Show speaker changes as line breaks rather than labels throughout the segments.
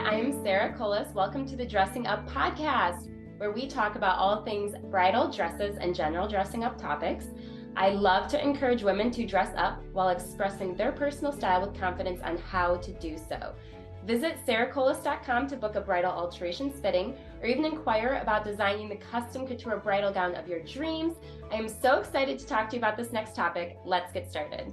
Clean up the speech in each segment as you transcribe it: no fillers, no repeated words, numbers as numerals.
I'm Sarah Kolis. Welcome to the Dressing Up podcast, where we talk about all things bridal dresses and general dressing up topics. I love to encourage women to dress up while expressing their personal style with confidence on how to do so. Visit sarahkolis.com to book a bridal alterations fitting, or even inquire about designing the custom couture bridal gown of your dreams. I am so excited to talk to you about this next topic. Let's get started.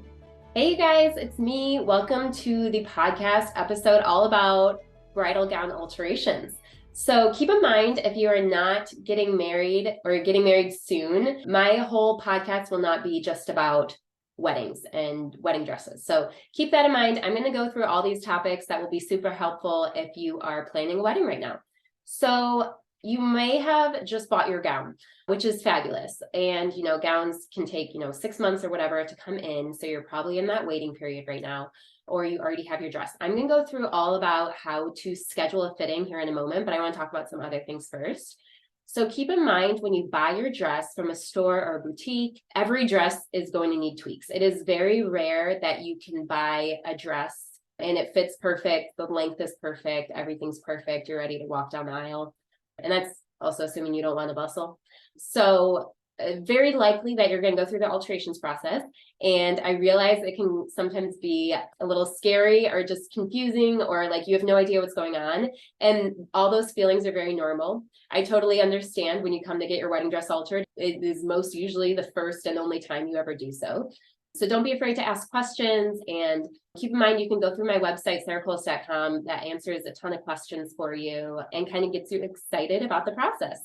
Hey you guys, it's me. Welcome to the podcast episode all about bridal gown alterations. So keep in mind, if you are not getting married or getting married soon, my whole podcast will not be just about weddings and wedding dresses. So keep that in mind. I'm going to go through all these topics that will be super helpful if you are planning a wedding right now. So you may have just bought your gown, which is fabulous. And, gowns can take, 6 months or whatever to come in. So you're probably in that waiting period right now, or you already have your dress. I'm going to go through all about how to schedule a fitting here in a moment, but I want to talk about some other things first. So keep in mind, when you buy your dress from a store or a boutique, every dress is going to need tweaks. It is very rare that you can buy a dress and it fits perfect, the length is perfect, everything's perfect, you're ready to walk down the aisle. And that's also assuming you don't want to bustle. So very likely that you're going to go through the alterations process. And I realize it can sometimes be a little scary or just confusing, or like you have no idea what's going on. And all those feelings are very normal. I totally understand when you come to get your wedding dress altered. It is most usually the first and only time you ever do so. So don't be afraid to ask questions, and keep in mind you can go through my website, sarahkolis.com, that answers a ton of questions for you and kind of gets you excited about the process.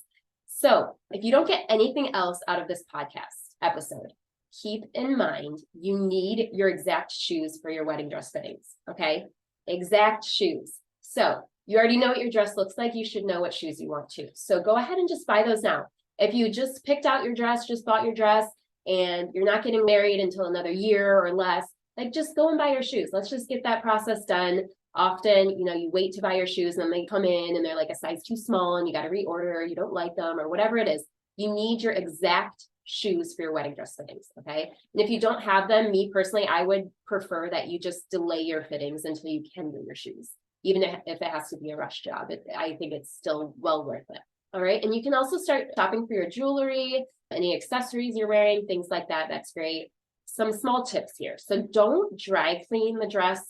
So if you don't get anything else out of this podcast episode, keep in mind you need your exact shoes for your wedding dress fittings, okay? Exact shoes. So you already know what your dress looks like. You should know what shoes you want to. So go ahead and just buy those now. If you just picked out your dress, just bought your dress, and you're not getting married until another year or less, like just go and buy your shoes. Let's just get that process done. Often, you wait to buy your shoes and then they come in and they're like a size too small and you got to reorder, you don't like them or whatever it is. You need your exact shoes for your wedding dress fittings, okay? And if you don't have them, me personally, I would prefer that you just delay your fittings until you can do your shoes. Even if it has to be a rush job, I think it's still well worth it. All right. And you can also start shopping for your jewelry, any accessories you're wearing, things like that. That's great. Some small tips here. So don't dry clean the dress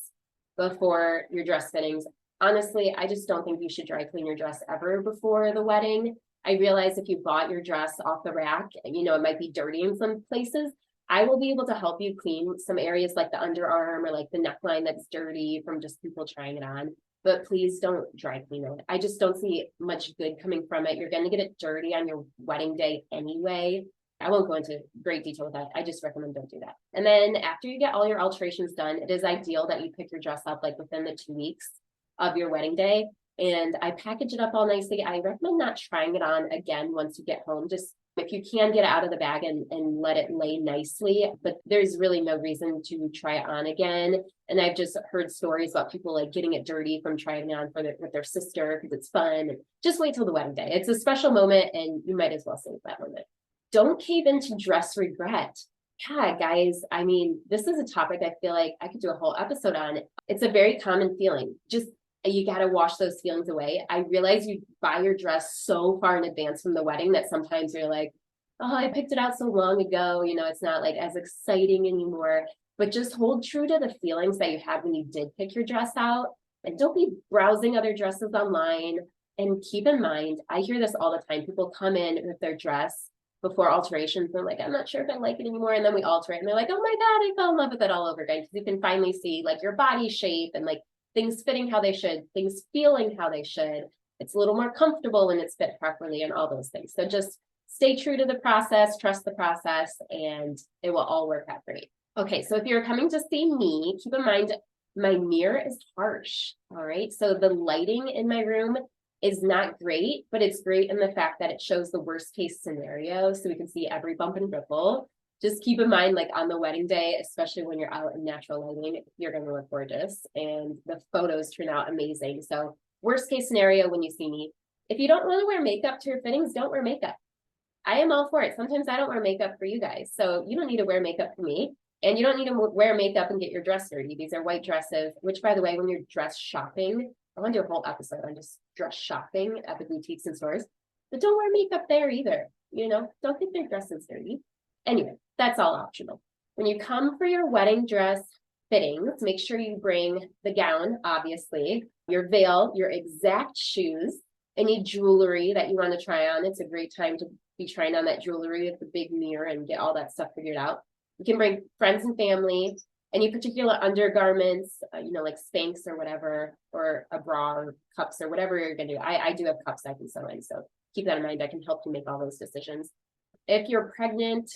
before your dress fittings. Honestly, I just don't think you should dry clean your dress ever before the wedding. I realize if you bought your dress off the rack, it might be dirty in some places. I will be able to help you clean some areas like the underarm or like the neckline that's dirty from just people trying it on. But please don't dry clean it. I just don't see much good coming from it. You're going to get it dirty on your wedding day anyway. I won't go into great detail with that. I just recommend don't do that. And then after you get all your alterations done, it is ideal that you pick your dress up like within the 2 weeks of your wedding day. And I package it up all nicely. I recommend not trying it on again once you get home. Just if you can, get it out of the bag and let it lay nicely, but there's really no reason to try it on again. And I've just heard stories about people like getting it dirty from trying it on with their sister because it's fun. Just wait till the wedding day. It's a special moment and you might as well save that moment. Don't cave into dress regret. Yeah, guys, this is a topic I feel like I could do a whole episode on. It's a very common feeling. You got to wash those feelings away. I realize you buy your dress so far in advance from the wedding that sometimes you're like, oh, I picked it out so long ago. It's not like as exciting anymore, but just hold true to the feelings that you had when you did pick your dress out, and don't be browsing other dresses online. And keep in mind, I hear this all the time. People come in with their dress before alterations. They're like, I'm not sure if I like it anymore. And then we alter it and they're like, oh my God, I fell in love with it all over again. Because you can finally see like your body shape and like things fitting how they should, things feeling how they should. It's a little more comfortable when it's fit properly and all those things. So just stay true to the process, trust the process, and it will all work out great. Okay, so if you're coming to see me, keep in mind my mirror is harsh. All right, so the lighting in my room is not great, but it's great in the fact that it shows the worst case scenario so we can see every bump and ripple. Just keep in mind, like on the wedding day, especially when you're out in natural lighting, you're going to look gorgeous and the photos turn out amazing. So worst case scenario when you see me, if you don't want to wear makeup to your fittings, don't wear makeup. I am all for it. Sometimes I don't wear makeup for you guys. So you don't need to wear makeup for me. And you don't need to wear makeup and get your dress dirty. These are white dresses, which by the way, when you're dress shopping I want to do a whole episode on just dress shopping at the boutiques and stores, but don't wear makeup there either. Don't get their dresses dirty. Anyway, that's all optional. When you come for your wedding dress fittings, make sure you bring the gown, obviously, your veil, your exact shoes, any jewelry that you want to try on. It's a great time to be trying on that jewelry with the big mirror and get all that stuff figured out. You can bring friends and family, any particular undergarments, like Spanx or whatever, or a bra or cups or whatever you're going to do. I do have cups I can sew in, so keep that in mind. I can help you make all those decisions. If you're pregnant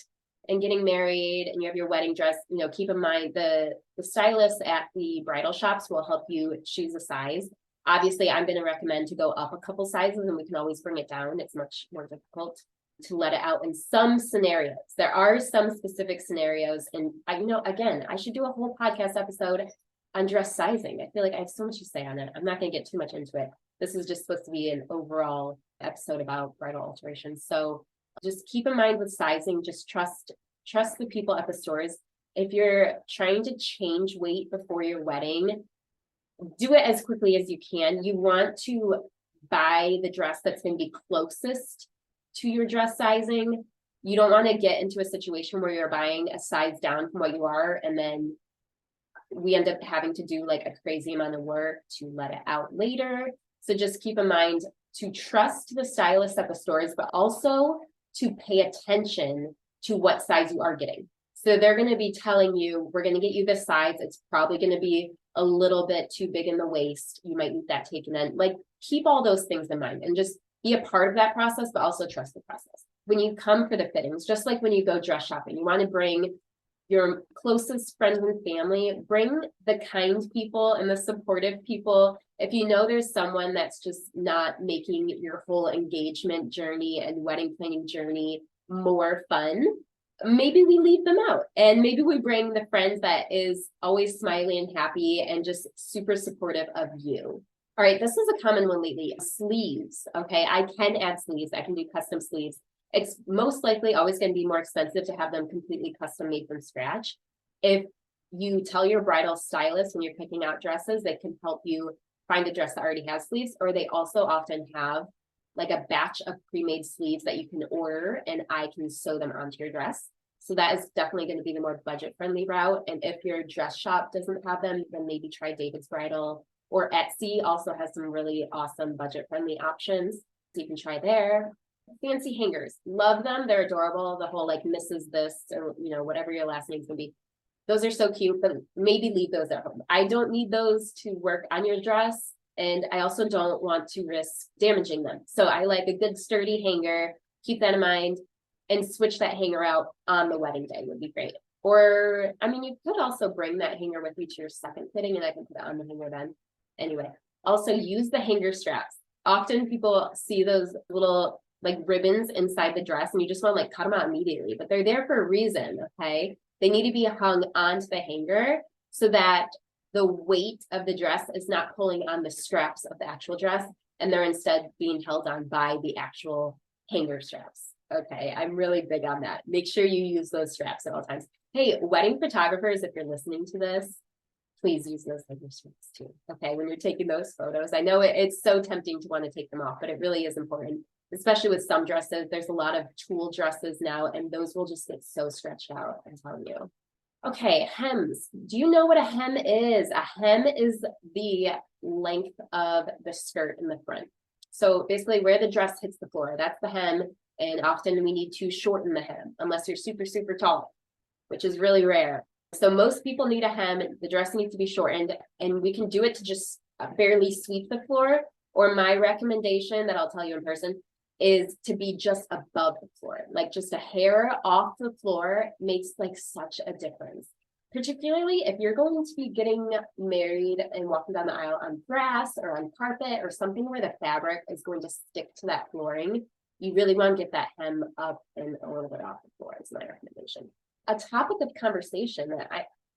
and getting married and you have your wedding dress, keep in mind the stylists at the bridal shops will help you choose a size. Obviously, I'm going to recommend to go up a couple sizes, and we can always bring it down. It's much more difficult to let it out in some scenarios. There are some specific scenarios, and again, I should do a whole podcast episode on dress sizing. I feel like I have so much to say on it. I'm not going to get too much into it. This is just supposed to be an overall episode about bridal alterations. So just keep in mind with sizing, just trust the people at the stores. If you're trying to change weight before your wedding, do it as quickly as you can. You want to buy the dress that's going to be closest to your dress sizing. You don't want to get into a situation where you're buying a size down from what you are, and then we end up having to do like a crazy amount of work to let it out later. So just keep in mind to trust the stylist at the stores, but also to pay attention to what size you are getting. So they're going to be telling you, we're going to get you this size. It's probably going to be a little bit too big in the waist. You might need that taken in. Like, keep all those things in mind and just be a part of that process, but also trust the process. When you come for the fittings, just like when you go dress shopping, you want to bring your closest friends and family, bring the kind people and the supportive people. If you know there's someone that's just not making your whole engagement journey and wedding planning journey more fun, maybe we leave them out, and maybe we bring the friends that is always smiley and happy and just super supportive of you. All right, this is a common one lately, sleeves. Okay, I can add sleeves. I can do custom sleeves. It's most likely always going to be more expensive to have them completely custom made from scratch. If you tell your bridal stylist when you're picking out dresses, they can help you find a dress that already has sleeves, or they also often have like a batch of pre-made sleeves that you can order, and I can sew them onto your dress. So that is definitely going to be the more budget-friendly route. And if your dress shop doesn't have them, then maybe try David's Bridal, or Etsy also has some really awesome budget-friendly options. So you can try there. Fancy hangers, love them. They're adorable. The whole like Mrs. This, or whatever your last name's gonna be. Those are so cute, but maybe leave those at home. I don't need those to work on your dress, and I also don't want to risk damaging them. So I like a good sturdy hanger. Keep that in mind, and switch that hanger out on the wedding day would be great. Or, you could also bring that hanger with you to your second fitting, and I can put it on the hanger then. Anyway, also use the hanger straps. Often people see those little like ribbons inside the dress, and you just want to like cut them out immediately, but they're there for a reason. Okay, they need to be hung onto the hanger so that the weight of the dress is not pulling on the straps of the actual dress, and they're instead being held on by the actual hanger straps. Okay, I'm really big on that. Make sure you use those straps at all times. Hey, wedding photographers, if you're listening to this, please use those hanger straps too. Okay, when you're taking those photos, I know it's so tempting to want to take them off, but it really is important. Especially with some dresses, there's a lot of tulle dresses now, and those will just get so stretched out, I'm telling you. Okay, hems. Do you know what a hem is? A hem is the length of the skirt in the front. So basically where the dress hits the floor, that's the hem, and often we need to shorten the hem, unless you're super, super tall, which is really rare. So most people need a hem, the dress needs to be shortened, and we can do it to just barely sweep the floor, or my recommendation that I'll tell you in person is to be just above the floor, like just a hair off the floor makes like such a difference. Particularly if you're going to be getting married and walking down the aisle on grass or on carpet or something where the fabric is going to stick to that flooring, you really want to get that hem up and a little bit off the floor is my recommendation. A topic of conversation that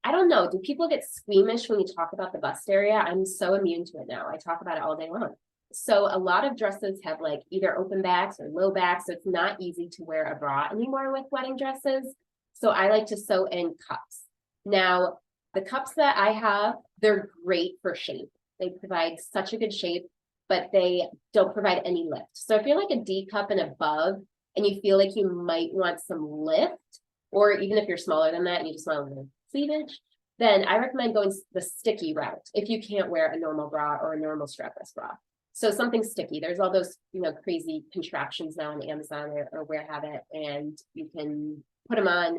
I don't know, do people get squeamish when you talk about the bust area? I'm so immune to it now. I talk about it all day long. So a lot of dresses have like either open backs or low backs, so it's not easy to wear a bra anymore with wedding dresses. So I like to sew in cups. Now, the cups that I have, they're great for shape. They provide such a good shape, but they don't provide any lift. So if you're like a D cup and above, and you feel like you might want some lift, or even if you're smaller than that and you just want a little cleavage, then I recommend going the sticky route if you can't wear a normal bra or a normal strapless bra. So something sticky. There's all those, crazy contraptions now on Amazon or where have it, and you can put them on.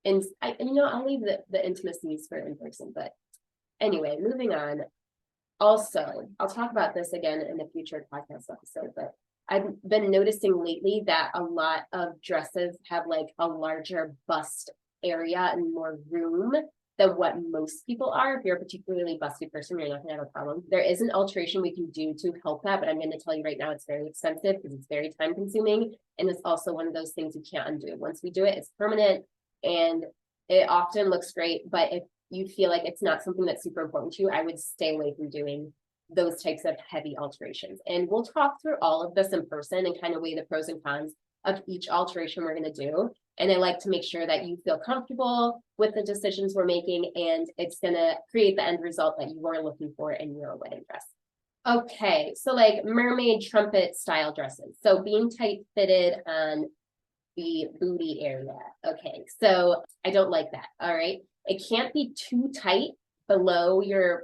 And I'll leave the intimacies for in person. But anyway, moving on. Also, I'll talk about this again in a future podcast episode, but I've been noticing lately that a lot of dresses have like a larger bust area and more room than what most people are. If you're a particularly busty person, you're not gonna have a problem. There is an alteration we can do to help that, but I'm gonna tell you right now, it's very expensive because it's very time consuming. And it's also one of those things you can't undo. Once we do it, it's permanent and it often looks great. But if you feel like it's not something that's super important to you, I would stay away from doing those types of heavy alterations. And we'll talk through all of this in person and kind of weigh the pros and cons of each alteration we're going to do. And I like to make sure that you feel comfortable with the decisions we're making, and it's going to create the end result that you are looking for in your wedding dress. Okay, so like mermaid trumpet style dresses. So being tight fitted on the booty area. Okay, so I don't like that. All right, it can't be too tight below your,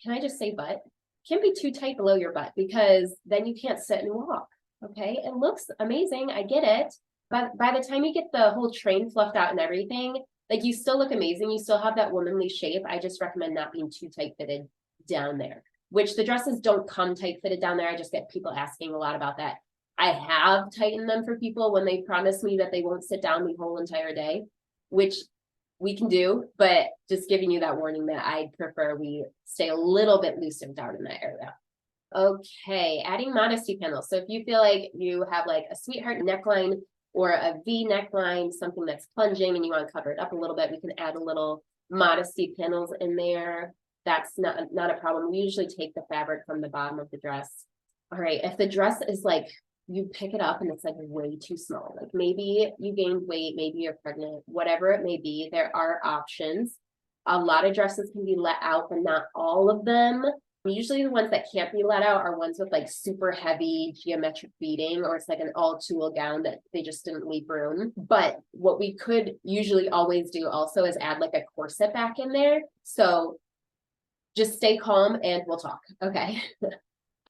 can I just say butt? Can't be too tight below your butt because then you can't sit and walk. Okay, it looks amazing, I get it, but by the time you get the whole train fluffed out and everything, like you still look amazing, you still have that womanly shape. I just recommend not being too tight fitted down there, which the dresses don't come tight fitted down there. I just get people asking a lot about that. I have tightened them for people when they promise me that they won't sit down the whole entire day, which we can do, but just giving you that warning that I'd prefer we stay a little bit loosened down in that area. Okay, adding modesty panels. So if you feel like you have like a sweetheart neckline or a V neckline, something that's plunging and you want to cover it up a little bit, we can add a little modesty panels in there. That's not a problem. We usually take the fabric from the bottom of the dress. All right, if the dress is like, you pick it up and it's like way too small, like maybe you gained weight, maybe you're pregnant, whatever it may be, there are options. A lot of dresses can be let out, but not all of them. Usually the ones that can't be let out are ones with like super heavy geometric beading, or it's like an all tulle gown that they just didn't leave room. But what we could usually always do also is add like a corset back in there. So just stay calm and we'll talk. Okay.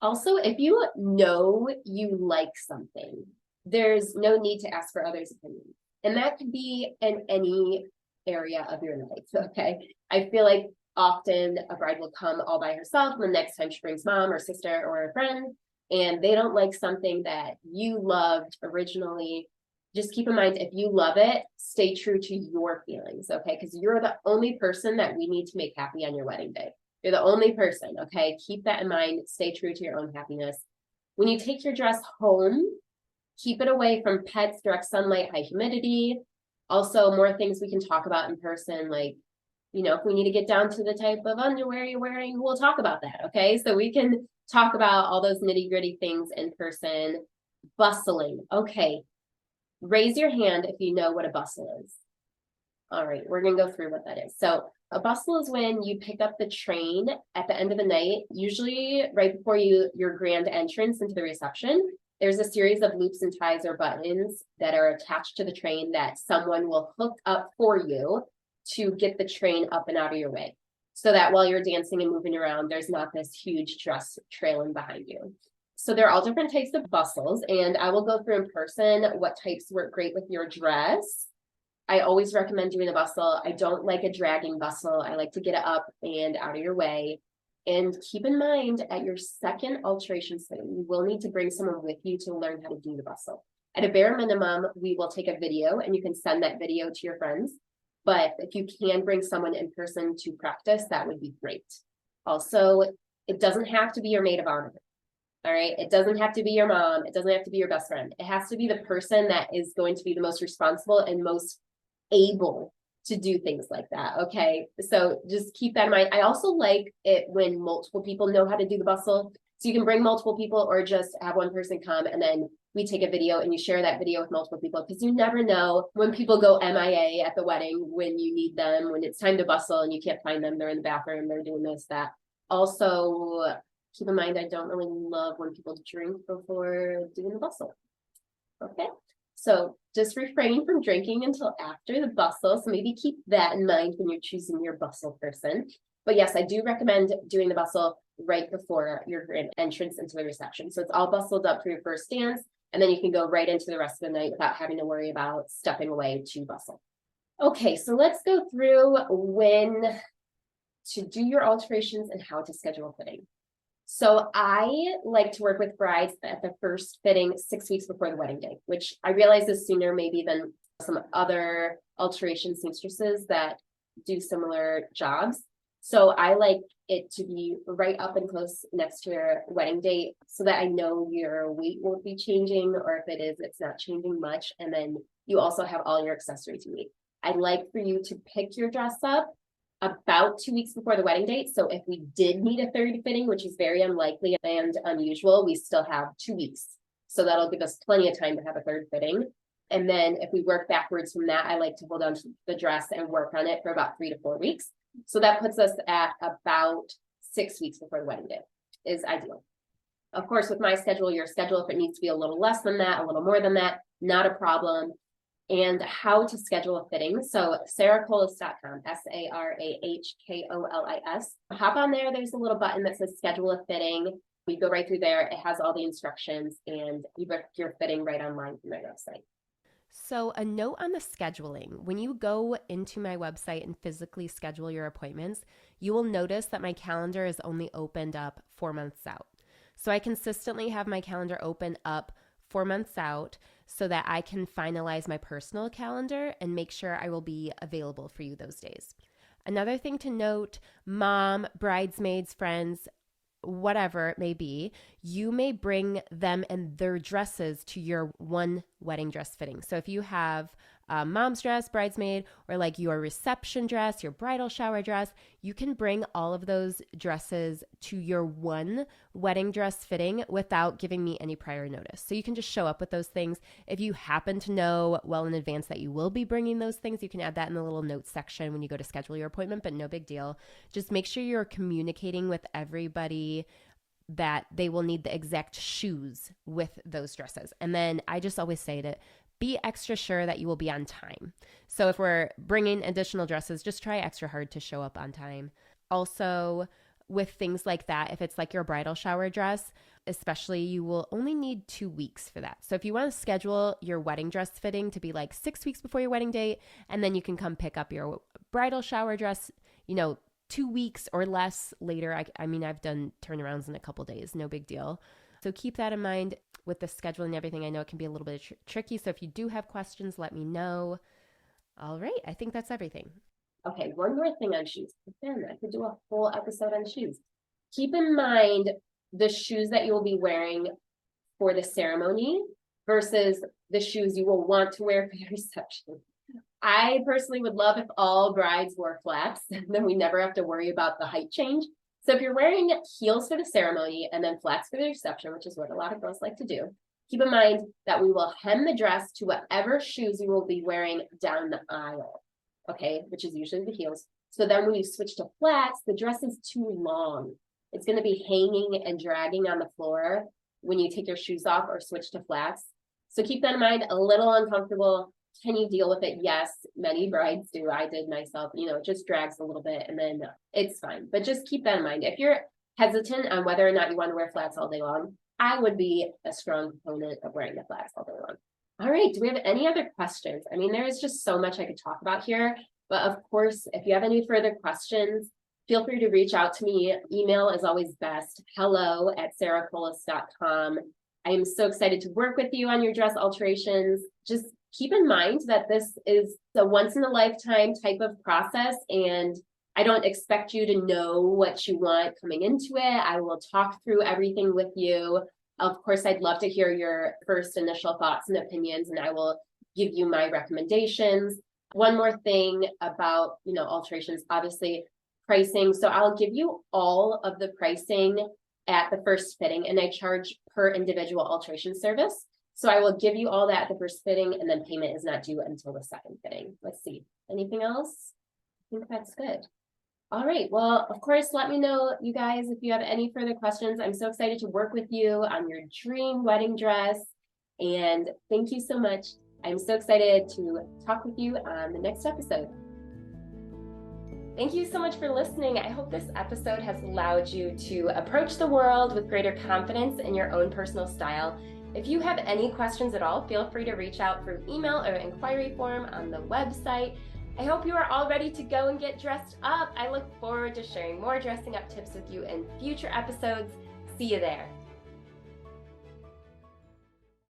Also, if you know you like something, there's no need to ask for others' opinions. And that could be in any area of your life, okay? I feel like often a bride will come all by herself, and the next time she brings mom or sister or a friend, and they don't like something that you loved originally. Just keep in mind, if you love it, stay true to your feelings, okay? Because you're the only person that we need to make happy on your wedding day. You're the only person, okay? Keep that in mind. Stay true to your own happiness. When you take your dress home, keep it away from pets, direct sunlight, high humidity. Also, more things we can talk about in person, like, if we need to get down to the type of underwear you're wearing, we'll talk about that, okay? So we can talk about all those nitty-gritty things in person. Bustling, okay. Raise your hand if you know what a bustle is. All right, we're gonna go through what that is. So a bustle is when you pick up the train at the end of the night, usually right before your grand entrance into the reception. There's a series of loops and ties or buttons that are attached to the train that someone will hook up for you to get the train up and out of your way. So that while you're dancing and moving around, there's not this huge dress trailing behind you. So there are all different types of bustles, and I will go through in person what types work great with your dress. I always recommend doing a bustle. I don't like a dragging bustle. I like to get it up and out of your way. And keep in mind, at your second alteration sitting, you will need to bring someone with you to learn how to do the bustle. At a bare minimum, we will take a video, and you can send that video to your friends. But if you can bring someone in person to practice, that would be great. Also, it doesn't have to be your maid of honor. All right. It doesn't have to be your mom. It doesn't have to be your best friend. It has to be the person that is going to be the most responsible and most able to do things like that. Okay. So just keep that in mind. I also like it when multiple people know how to do the bustle. So you can bring multiple people or just have one person come and then we take a video and you share that video with multiple people, because you never know when people go MIA at the wedding, when you need them, when it's time to bustle and you can't find them, they're in the bathroom, they're doing this, that. Also, keep in mind, I don't really love when people drink before doing the bustle. Okay, so just refrain from drinking until after the bustle. So maybe keep that in mind when you're choosing your bustle person. But yes, I do recommend doing the bustle right before your entrance into the reception. So it's all bustled up for your first dance, and then you can go right into the rest of the night without having to worry about stepping away to bustle. Okay, so let's go through when to do your alterations and how to schedule a fitting. So I like to work with brides at the first fitting 6 weeks before the wedding day, which I realize is sooner maybe than some other alteration seamstresses that do similar jobs. So I like it to be right up and close next to your wedding date so that I know your weight won't be changing, or if it is, it's not changing much. And then you also have all your accessories you need. I'd like for you to pick your dress up about 2 weeks before the wedding date. So if we did need a third fitting, which is very unlikely and unusual, we still have 2 weeks. So that'll give us plenty of time to have a third fitting. And then if we work backwards from that, I like to hold on to the dress and work on it for about 3 to 4 weeks. So that puts us at about 6 weeks before the wedding day is ideal. Of course, with my schedule, your schedule, if it needs to be a little less than that, a little more than that, not a problem. And how to schedule a fitting. So sarahkolis.com, SARAHKOLIS. Hop on there. There's a little button that says schedule a fitting. You go right through there. It has all the instructions, and you book your fitting right online from my website.
So a note on the scheduling. When you go into my website and physically schedule your appointments, you will notice that my calendar is only opened up 4 months out. So I consistently have my calendar open up 4 months out so that I can finalize my personal calendar and make sure I will be available for you those days. Another thing to note, mom, bridesmaids, friends, whatever it may be, you may bring them and their dresses to your one wedding dress fitting. So if you have a mom's dress, bridesmaid, or like your reception dress, your bridal shower dress, you can bring all of those dresses to your one wedding dress fitting without giving me any prior notice. So you can just show up with those things. If you happen to know well in advance that you will be bringing those things, you can add that in the little notes section when you go to schedule your appointment, but no big deal. Just make sure you're communicating with everybody that they will need the exact shoes with those dresses. And then I just always say to be extra sure that you will be on time. So if we're bringing additional dresses, just try extra hard to show up on time. Also, with things like that, if it's like your bridal shower dress, especially, you will only need 2 weeks for that. So if you want to schedule your wedding dress fitting to be like 6 weeks before your wedding date, and then you can come pick up your bridal shower dress, 2 weeks or less later. I mean, I've done turnarounds in a couple days, no big deal. So keep that in mind with the scheduling and everything. I know it can be a little bit tricky. So if you do have questions, let me know. All right. I think that's everything.
Okay. One more thing on shoes. Again, I could do a whole episode on shoes. Keep in mind the shoes that you will be wearing for the ceremony versus the shoes you will want to wear for the reception. I personally would love if all brides wore flats, then we never have to worry about the height change. So if you're wearing heels for the ceremony and then flats for the reception, which is what a lot of girls like to do, keep in mind that we will hem the dress to whatever shoes you will be wearing down the aisle, okay, which is usually the heels. So then when you switch to flats, the dress is too long. It's going to be hanging and dragging on the floor when you take your shoes off or switch to flats. So keep that in mind. A little uncomfortable. Can you deal with it? Yes, many brides do. I did myself. It just drags a little bit and then it's fine. But just keep that in mind. If you're hesitant on whether or not you want to wear flats all day long, I would be a strong proponent of wearing the flats all day long. All right. Do we have any other questions? I mean, there is just so much I could talk about here. But of course, if you have any further questions, feel free to reach out to me. Email is always best. hello@sarahkolis.com. I am so excited to work with you on your dress alterations. Just keep in mind that this is a once in a lifetime type of process, and I don't expect you to know what you want coming into it. I will talk through everything with you. Of course, I'd love to hear your first initial thoughts and opinions, and I will give you my recommendations. One more thing about, alterations, obviously pricing. So I'll give you all of the pricing at the first fitting, and I charge per individual alteration service. So I will give you all that at the first fitting, and then payment is not due until the second fitting. Let's see. Anything else? I think that's good. All right. Well, of course, let me know, you guys, if you have any further questions. I'm so excited to work with you on your dream wedding dress. And thank you so much. I'm so excited to talk with you on the next episode. Thank you so much for listening. I hope this episode has allowed you to approach the world with greater confidence in your own personal style. If you have any questions at all, feel free to reach out through email or inquiry form on the website. I hope you are all ready to go and get dressed up. I look forward to sharing more dressing up tips with you in future episodes. See you there.